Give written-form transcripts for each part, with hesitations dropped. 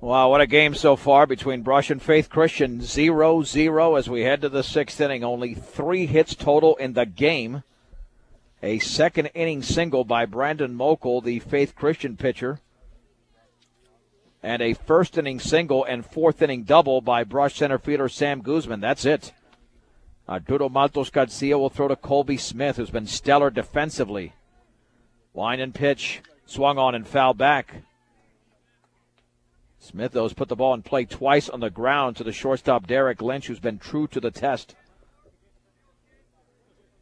Wow, what a game so far between Brush and Faith Christian. 0-0 as we head to the sixth inning. Only 3 hits total in the game. A second inning single by Brandon Mokel, the Faith Christian pitcher. And a first inning single and fourth inning double by Brush center fielder Sam Guzman. That's it. Arturo Maltos Garcia will throw to Colby Smith, who's been stellar defensively. Line and pitch, swung on and fouled back. Smith, though, has put the ball in play twice on the ground to the shortstop Derek Lynch, who's been true to the test.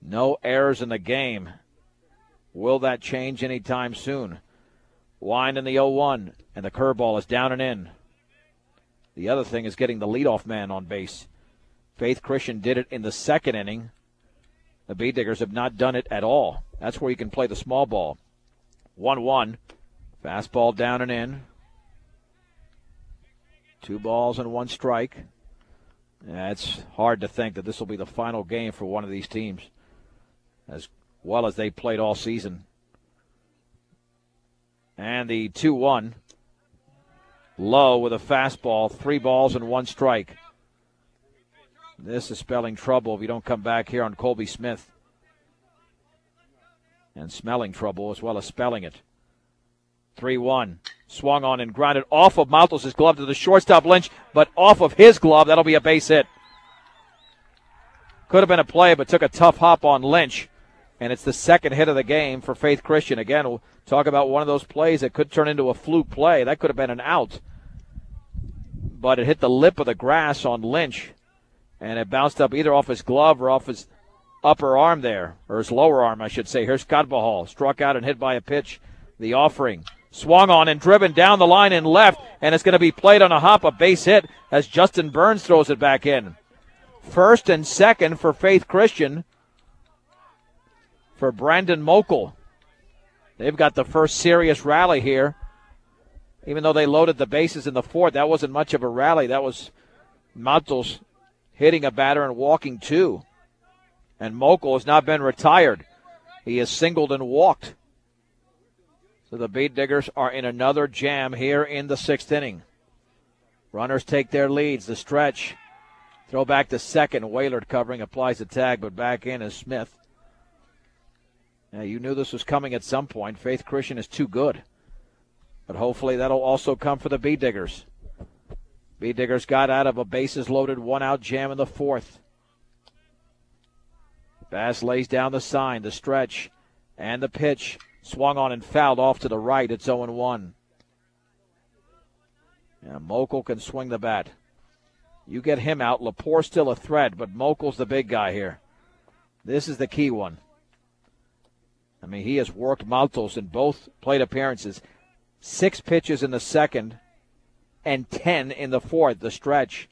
No errors in the game. Will that change anytime soon? Wind in the 0-1, and the curveball is down and in. The other thing is getting the leadoff man on base. Faith Christian did it in the second inning. The Bee Diggers have not done it at all. That's where you can play the small ball. 1-1, fastball down and in. 2 balls and 1 strike. Yeah, it's hard to think that this will be the final game for one of these teams, as well as they played all season. And the 2-1, low with a fastball, 3 balls and 1 strike. This is spelling trouble if you don't come back here on Colby Smith. And smelling trouble as well as spelling it. 3-1. Swung on and grounded off of Maltos' glove to the shortstop Lynch, but off of his glove. That'll be a base hit. Could have been a play, but took a tough hop on Lynch. And it's the second hit of the game for Faith Christian. Again, we'll talk about one of those plays that could turn into a fluke play. That could have been an out. But it hit the lip of the grass on Lynch, and it bounced up either off his glove or off his upper arm there, or his lower arm, I should say. Here's Carvajal, struck out and hit by a pitch. The offering. Swung on and driven down the line and left, and it's going to be played on a hop, a base hit, as Justin Burns throws it back in. First and second for Faith Christian for Brandon Mokel. They've got the first serious rally here. Even though they loaded the bases in the fourth, that wasn't much of a rally. That was Maltos hitting a batter and walking 2. And Mokel has not been retired. He has singled and walked. So the Bee Diggers are in another jam here in the sixth inning. Runners take their leads. The stretch. Throw back to second. Waylard covering, applies the tag, but back in is Smith. Now, you knew this was coming at some point. Faith Christian is too good. But hopefully that'll also come for the Bee Diggers. Bee Diggers got out of a bases-loaded 1-out jam in the fourth. Bass lays down the sign, the stretch, and the pitch. Swung on and fouled off to the right. It's 0-1. Yeah, Mokel can swing the bat. You get him out. Lepore still a threat, but Mokel's the big guy here. This is the key one. I mean, he has worked Maltos in both plate appearances. 6 pitches in the second and 10 in the fourth, the stretch.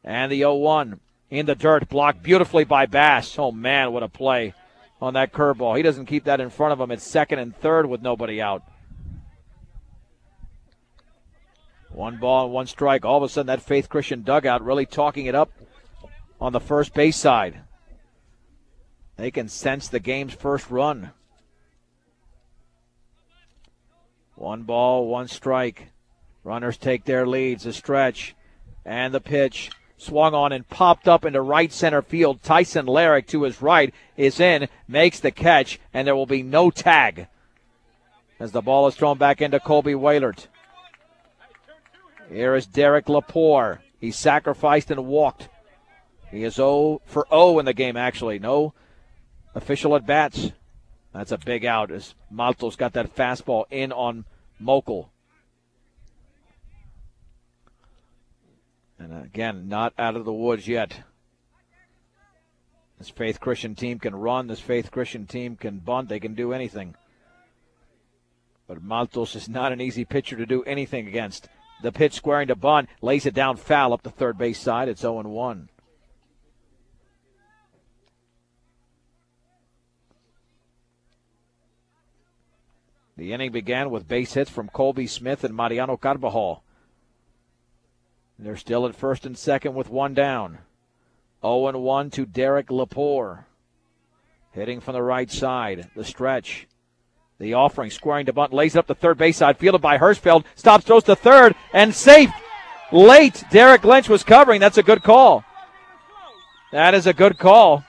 And the 0-1 in the dirt, blocked beautifully by Bass. Oh, man, what a play on that curveball. He doesn't keep that in front of him at second and third with nobody out. 1 ball and 1 strike. All of a sudden, that Faith Christian dugout really talking it up on the first base side. They can sense the game's first run. 1 ball, 1 strike. Runners take their leads. The stretch and the pitch. Swung on and popped up into right center field. Tyson Larrick to his right is in, makes the catch, and there will be no tag as the ball is thrown back into Colby Waylard. Here is Derek Lepore. He sacrificed and walked. He is 0 for 0 in the game, actually. No official at-bats. That's a big out as Maltos got that fastball in on Mokel. And again, not out of the woods yet. This Faith Christian team can run. This Faith Christian team can bunt. They can do anything. But Maltos is not an easy pitcher to do anything against. The pitch squaring to bunt. Lays it down foul up the third base side. It's 0-1. The inning began with base hits from Colby Smith and Mariano Carvajal. They're still at first and second with 1 down. 0-1 to Derek Lepore. Hitting from the right side. The stretch. The offering squaring to bunt, lays it up the third base side, fielded by Hirschfeld, stops, throws to third, and safe. Late, Derek Lynch was covering. That's a good call. That is a good call.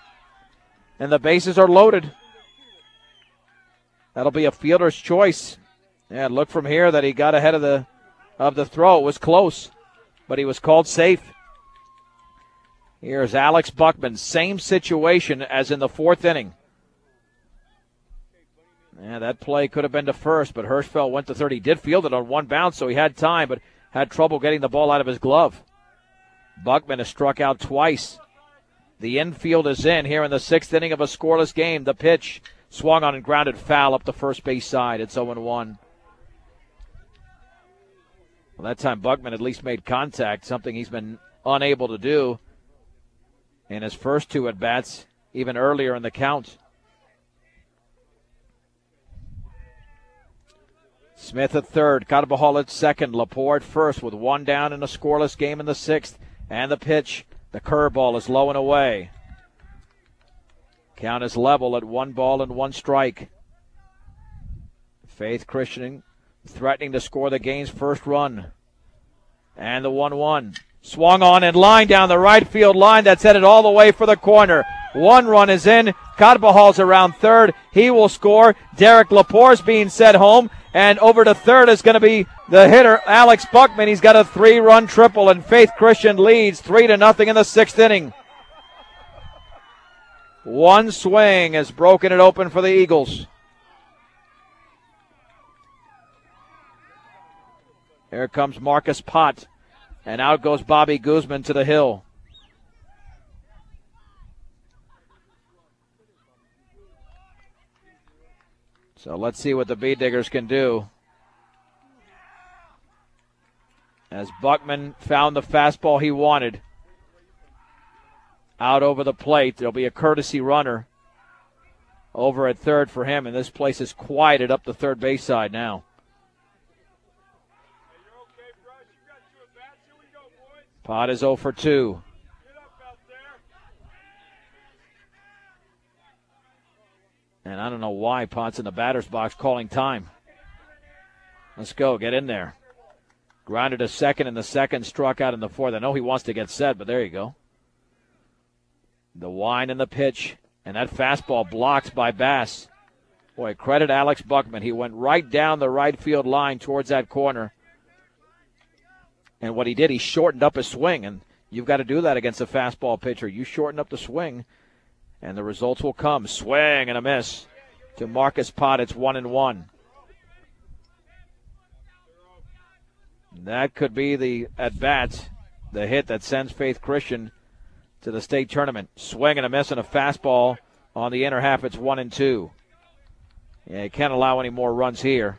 And the bases are loaded. That'll be a fielder's choice. Yeah, look from here that he got ahead of the throw. It was close, but he was called safe. Here's Alex Buckman. Same situation as in the fourth inning. Yeah, that play could have been to first, but Hirschfeld went to third. He did field it on one bounce, so he had time, but had trouble getting the ball out of his glove. Buckman has struck out twice. The infield is in here in the sixth inning of a scoreless game. The pitch swung on and grounded foul up the first base side. It's 0-1. Well, that time Buckman at least made contact, something he's been unable to do in his first two at-bats, even earlier in the count. Smith at third, Carvajal at second, Lepore at first with one down in a scoreless game in the sixth. And the pitch, the curveball is low and away. Count is level at 1-1 strike. Faith Christian threatening to score the game's first run. And the 1-1. Swung on and line down the right field line. That's headed all the way for the corner. One run is in. Carvajal's around third. He will score. Derek Lepore's being sent home. And over to third is going to be the hitter, Alex Buckman. He's got a 3-run triple, and Faith Christian leads 3-0 in the sixth inning. One swing has broken it open for the Eagles. Here comes Marcus Pott, and out goes Bobby Guzman to the hill. So let's see what the Bee Diggers can do. As Buckman found the fastball he wanted. Out over the plate, there'll be a courtesy runner over at third for him, and this place is quieted up the third base side now. Pott is 0 for 2. And I don't know why Pott's in the batter's box calling time. Let's go. Get in there. Grounded to second in the second, struck out in the fourth. I know he wants to get set, but there you go. The wind and the pitch, and that fastball blocked by Bass. Boy, credit Alex Buckman. He went right down the right field line towards that corner. And what he did, he shortened up his swing, and you've got to do that against a fastball pitcher. You shorten up the swing, and the results will come. Swing and a miss to Marcus Pott. It's 1-1. That could be the at-bat, the hit that sends Faith Christian to the state tournament. Swing and a miss and a fastball on the inner half. It's 1-2. Yeah, you can't allow any more runs here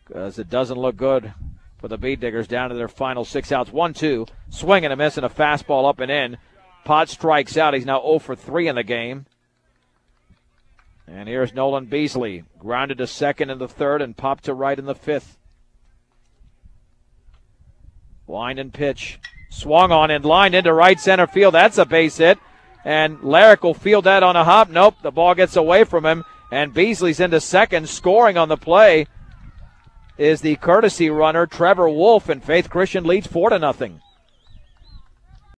because it doesn't look good for the Bee Diggers down to their final 6 outs. 1-2. Swing and a miss and a fastball up and in. Pott strikes out. He's now 0 for 3 in the game. And here's Nolan Beasley. Grounded to second in the third and popped to right in the fifth. Wind and pitch. Swung on and lined into right center field. That's a base hit. And Larrick will field that on a hop. Nope, the ball gets away from him. And Beasley's into second. Scoring on the play is the courtesy runner, Trevor Wolf. And Faith Christian leads 4-0.